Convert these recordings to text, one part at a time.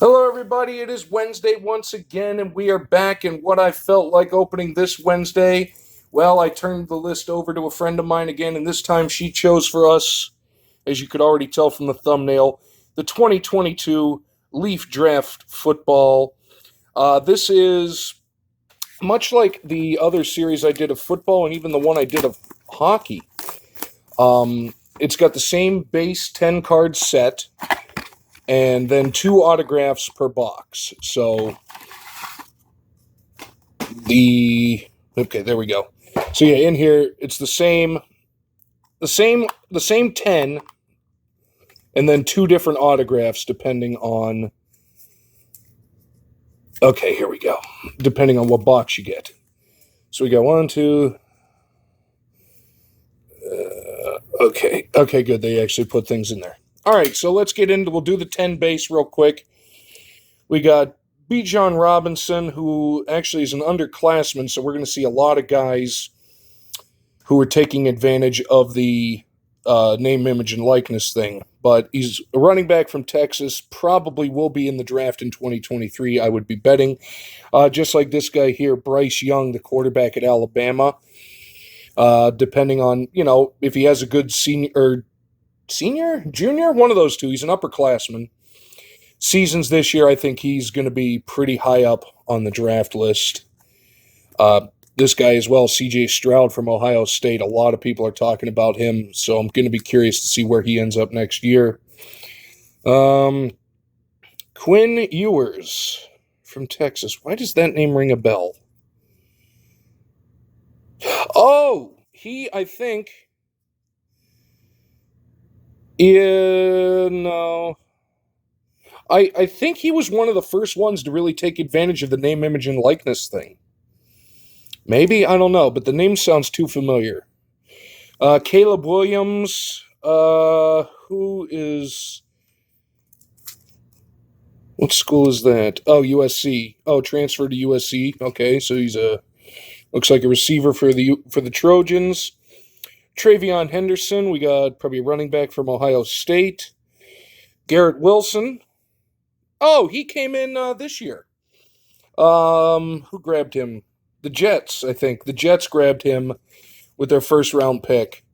Hello, everybody. It is Wednesday once again, and we are back in what I felt like opening this Wednesday. Well, I turned the list over to a friend of mine again, and this time she chose for us, as you could already tell from the thumbnail, the 2022 Leaf Draft Football. This is much like the other series I did of football and even the one I did of hockey. It's got the same base 10-card set, and then 2 autographs per box. So there we go. So yeah, in here it's the same 10, and then 2 different autographs depending on. Okay, here we go. Depending on what box you get. So we got 1, 2. Okay, good. They actually put things in there. All right, so let's get into. We'll do the 10 base real quick. We got Bijan Robinson, who actually is an underclassman, so we're going to see a lot of guys who are taking advantage of the name, image, and likeness thing. But he's a running back from Texas, probably will be in the draft in 2023, I would be betting. Just like this guy here, Bryce Young, the quarterback at Alabama. Depending on, if he has a good junior, one of those two. He's an upperclassman. Seasons this year, I think he's going to be pretty high up on the draft list. This guy as well, C.J. Stroud from Ohio State. A lot of people are talking about him, so I'm going to be curious to see where he ends up next year. Quinn Ewers from Texas. Why does that name ring a bell? Oh, I think. No. I think he was one of the first ones to really take advantage of the name, image, and likeness thing. Maybe? I don't know, but the name sounds too familiar. Caleb Williams, who is... What school is that? Oh, USC. Oh, transferred to USC. Okay, so he's looks like a receiver for the Trojans. Travion Henderson, we got probably a running back from Ohio State. Garrett Wilson. Oh, he came in this year. Who grabbed him? The Jets, I think. The Jets grabbed him with their first-round pick.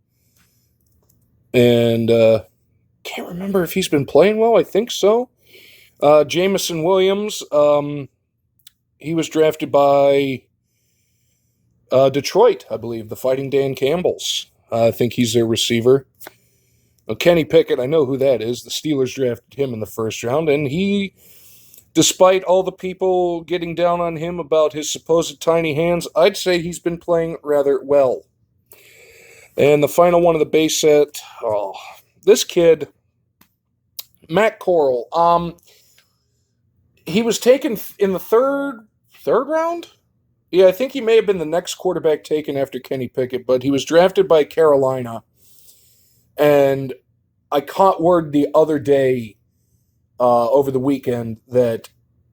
And can't remember if he's been playing well. I think so. Jameson Williams, he was drafted by Detroit, I believe, the Fighting Dan Campbells. I think he's their receiver. Well, Kenny Pickett, I know who that is. The Steelers drafted him in the first round, and he, despite all the people getting down on him about his supposed tiny hands, I'd say he's been playing rather well. And the final one of the base set, this kid, Matt Corral. He was taken in the third round? Yeah, I think he may have been the next quarterback taken after Kenny Pickett, but he was drafted by Carolina. And I caught word the other day, over the weekend, that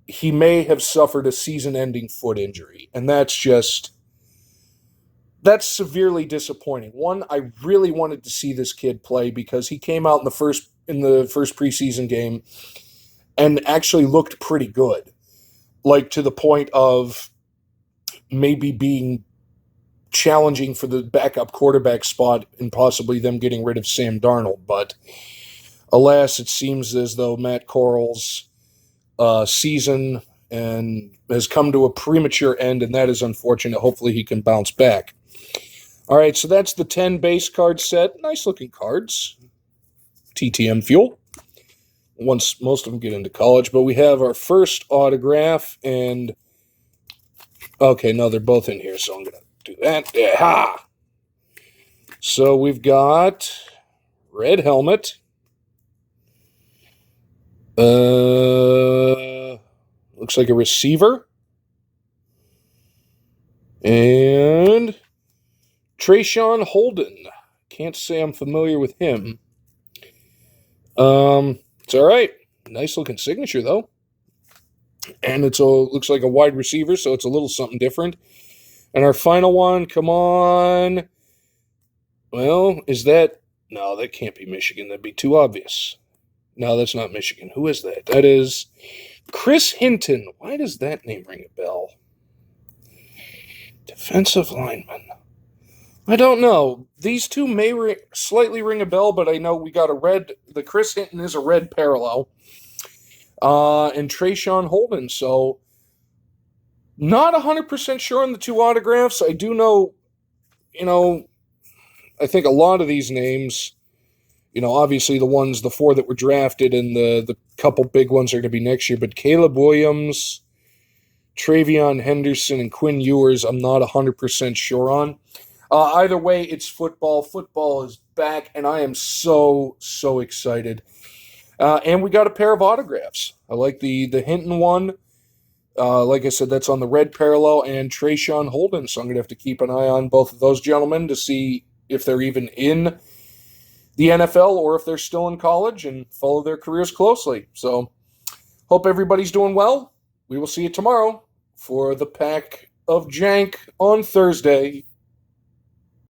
he may have suffered a season-ending foot injury. And that's severely disappointing. One, I really wanted to see this kid play because he came out in the first preseason game and actually looked pretty good. Like, to the point of maybe being challenging for the backup quarterback spot and possibly them getting rid of Sam Darnold. But alas, it seems as though Matt Corral's season has come to a premature end, and that is unfortunate. Hopefully he can bounce back. All right, so that's the 10 base card set. Nice-looking cards. TTM fuel. Once most of them get into college. But we have our first autograph, and... Okay, no, they're both in here, so I'm going to do that. Yeah. So we've got red helmet. Looks like a receiver. And Traeshon Holden. Can't say I'm familiar with him. It's all right. Nice looking signature, though. And looks like a wide receiver, so it's a little something different. And our final one, come on. Well, is that... No, that can't be Michigan. That'd be too obvious. No, that's not Michigan. Who is that? That is Chris Hinton. Why does that name ring a bell? Defensive lineman. I don't know. These two may slightly ring a bell, but I know we got a red. The Chris Hinton is a red parallel. And Traeshon Holden. So, not 100% sure on the two autographs. I do know, I think a lot of these names, obviously the four that were drafted and the couple big ones are going to be next year, but Caleb Williams, Travion Henderson, and Quinn Ewers, I'm not 100% sure on. Either way, it's football. Football is back, and I am so, so excited. And we got a pair of autographs. I like the Hinton one. Like I said, that's on the red parallel, and Traeshon Holden. So I'm going to have to keep an eye on both of those gentlemen to see if they're even in the NFL or if they're still in college, and follow their careers closely. So hope everybody's doing well. We will see you tomorrow for the pack of jank on Thursday.